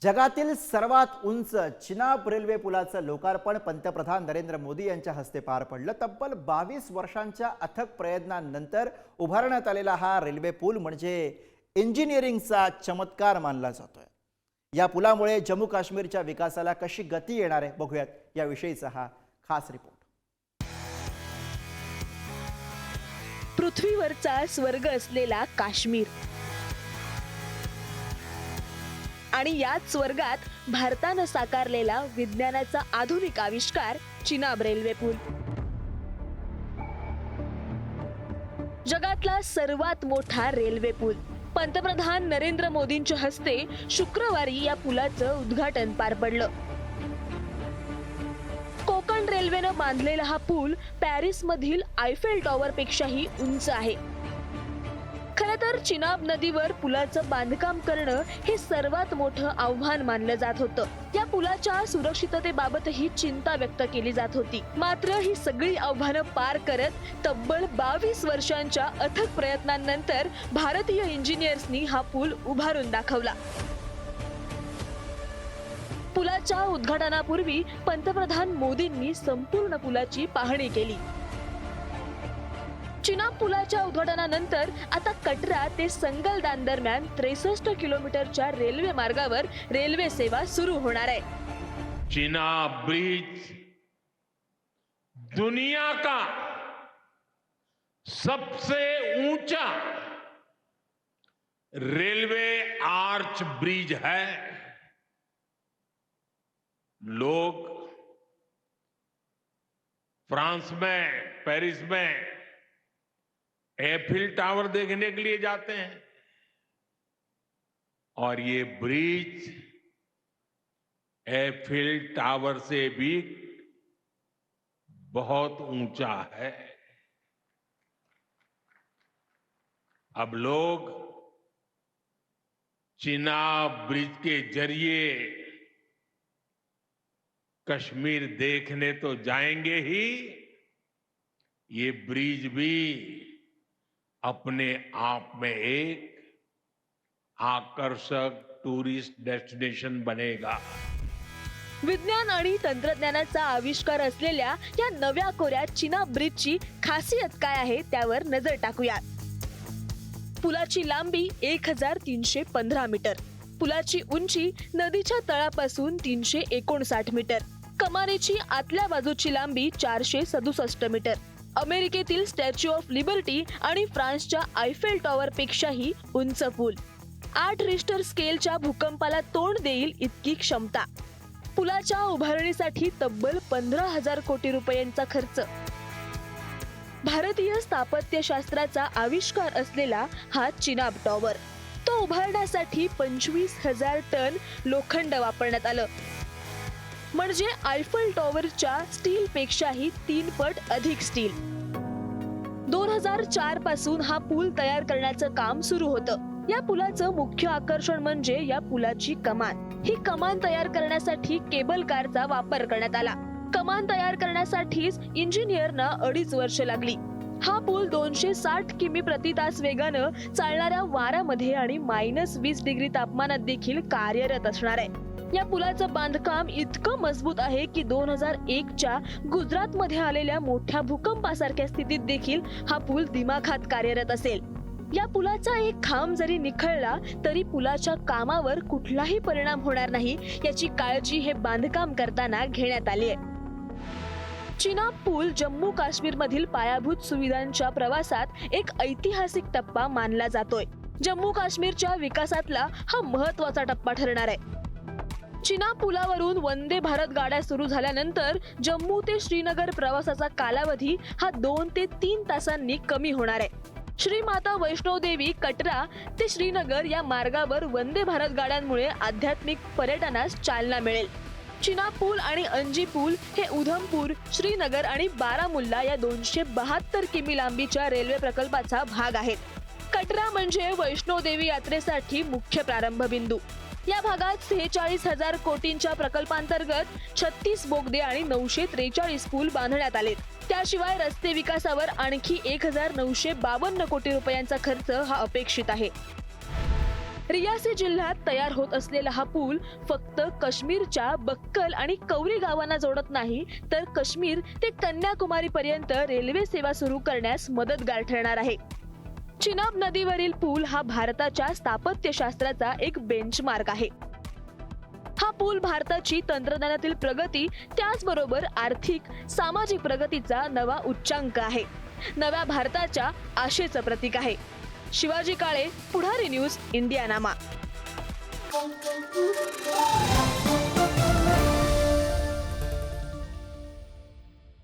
जगातील सर्वात उंच चिनाब रेल्वे पुलाचं लोकार्पण पंतप्रधान नरेंद्र मोदी यांच्या हस्ते पार पडलं। तब्बल 22 वर्षांच्या अथक प्रयत्नांनंतर उभारण्यात आलेला हा रेल्वे पूल म्हणजे इंजिनिअरिंगचा चमत्कार मानला जातोय। या पुलामुळे जम्मू काश्मीरच्या विकासाला कशी गती येणार आहे बघूयात याविषयीचा हा खास रिपोर्ट। पृथ्वीवरचा स्वर्ग असलेला काश्मीर आणि याच स्वर्गात भारताने साकारलेला विज्ञानाचा आधुनिक आविष्कार चिनाब रेल्वे पूल। जगातला सर्वात मोठा रेल्वे पूल पंतप्रधान नरेंद्र मोदींच्या हस्ते शुक्रवारी या पुलाचं उद्घाटन पार पडलं। कोकण रेल्वेने बांधलेला हा पूल पॅरिस मधील आयफेल टॉवर पेक्षाही उंच आहे। खरं तर चिनाब नदीवर पुलाचं बांधकाम करणं हे सर्वात मोठं आव्हान मानलं जात होतं। या पुलाच्या सुरक्षिततेबाबतही चिंता व्यक्त केली जात होती। मात्र ही सगळी आव्हानं पार करत तब्बल 22 वर्षांच्या अथक प्रयत्नांनंतर भारतीय इंजिनियर्सनी हा पूल उभारून दाखवला। पुलाच्या उद्घाटनापूर्वी पंतप्रधान मोदींनी संपूर्ण पुलाची पाहणी केली। चिनाब पुलाच्या उद्घाटनानंतर आता कटरा ते संगलदान दरम्यान 63 किलोमीटरच्या रेल्वे मार्गावर रेल्वे सेवा सुरू होणार आहे। चिनाब ब्रिज दुनिया का सबसे ऊंचा रेलवे आर्च ब्रिज है। लोग फ्रांस में, पेरिस में एफिल टावर देखने के लिए जाते हैं और ये ब्रिज एफिल टावर से भी बहुत ऊंचा है। अब लोग चिनाब ब्रिज के जरिए कश्मीर देखने तो जाएंगे ही, ये ब्रिज भी अपने आप में एक आकर्षक टूरिस्ट डेस्टिनेशन बनेगा। विज्ञान आणि तंत्रज्ञानाचा आविष्कार असलेल्या या नव्या कोऱ्या चिनाब ब्रिजची खासियत काय आहे त्यावर नजर टाकूयात। पुलाची लांबी 1315 मीटर, पुलाची उंची नदीच्या तळापासून 359 मीटर, कमानीची आतल्या बाजूची लांबी 467 मीटर, अमेरिकेतील स्टॅच्यू ऑफ लिबर्टी आणि फ्रान्सच्या आयफेल टॉवर पेक्षाही उंच पूल, 8 रिश्टर स्केलच्या भूकंपाला तोंड देईल इतकी क्षमता। पुलाच्या उभारणीसाठी तब्बल 15,000 कोटी रुपयांचा खर्च। भारतीय स्थापत्यशास्त्राचा आविष्कार असलेला हा चिनाब टॉवर, तो उभारण्यासाठी 25,000 टन लोखंड वापरण्यात आलं, म्हणजे आयफेल टॉवरच्या स्टील पेक्षाही 3 पट अधिक स्टील। 2004 पासून हा पूल तयार करण्याचं काम सुरू होतं। या पुलाचं मुख्य आकर्षण म्हणजे या पुलाची कमान। ही कमान तयार करण्यासाठी केबल कारचा वापर करण्यात आला। कमान तयार करण्यासाठीच इंजिनियरना 2.5 वर्ष लागली। हा पूल 260 किमी प्रति तास वेगानं चालणाऱ्या वाऱ्यामध्ये आणि -20 डिग्री तापमानात देखील कार्यरत असणार आहे। या पुलाचं बांधकाम इतकं मजबूत आहे की 2001च्या गुजरातमध्ये आलेल्या मोठ्या भूकंपासारख्या स्थितीत देखील हा पूल दिमाखात कार्यरत असेल। या पुलाचा एक खांब जरी निखळला तरी पुलाच्या कामावर कुठलाही परिणाम होणार नाही याची काळजी हे बांधकाम करताना घेण्यात आली आहे। चिनाब पूल जम्मू काश्मीर मधील पायाभूत सुविधांच्या प्रवासात एक ऐतिहासिक टप्पा मानला जातोय। जम्मू काश्मीरच्या विकासातला हा महत्त्वाचा टप्पा ठरणार आहे। चिनाब पुलावरून वंदे भारत गाड्या सुरू झाल्यानंतर जम्मू ते श्रीनगर प्रवासाचा कालावधी हा 2 ते 3 तासांनी कमी होणार आहे। श्री माता वैष्णो देवी कटरा ते श्रीनगर या मार्गावर वंदे भारत गाड्यांमुळे आध्यात्मिक पर्यटनास चालना मिळेल। चिनाब पूल आणि अंजी पूल हे उधमपूर, श्रीनगर आणि बारामुल्ला या 272 किमी लांबीच्या रेल्वे प्रकल्पाचा भाग आहेत। कटरा म्हणजे वैष्णो देवी यात्रेसाठी मुख्य प्रारंभ बिंदू। या भागात 46,000 कोटींच्या प्रकल्पांतर्गत 36 बोगदे आणि 943 पूल बांधण्यात आलेत। त्याशिवाय रस्ते विकासावर आणखी 1952 कोटी रुपयांचा खर्च हा अपेक्षित आहे। रियासी जिल्ह्यात तयार होत असलेला हा पूल फक्त काश्मीरच्या बक्कल आणि कौरी गावांना जोडत नाही, तर काश्मीर ते कन्याकुमारी पर्यंत रेल्वे सेवा सुरू करण्यास मदतगार ठरणार आहे. चिनाब नदीवरील पूल हा भारताच्या स्थापत्यशास्त्राचा एक बेंचमार्क आहे. हा पूल भारताची तंत्रज्ञानातील प्रगती, त्याचबरोबर आर्थिक सामाजिक प्रगतीचा नवा उच्चांक आहे. नव्या भारताच्या आशेचं प्रतीक आहे. शिवाजी काळे, पुढारी न्यूज, इंडियानामा.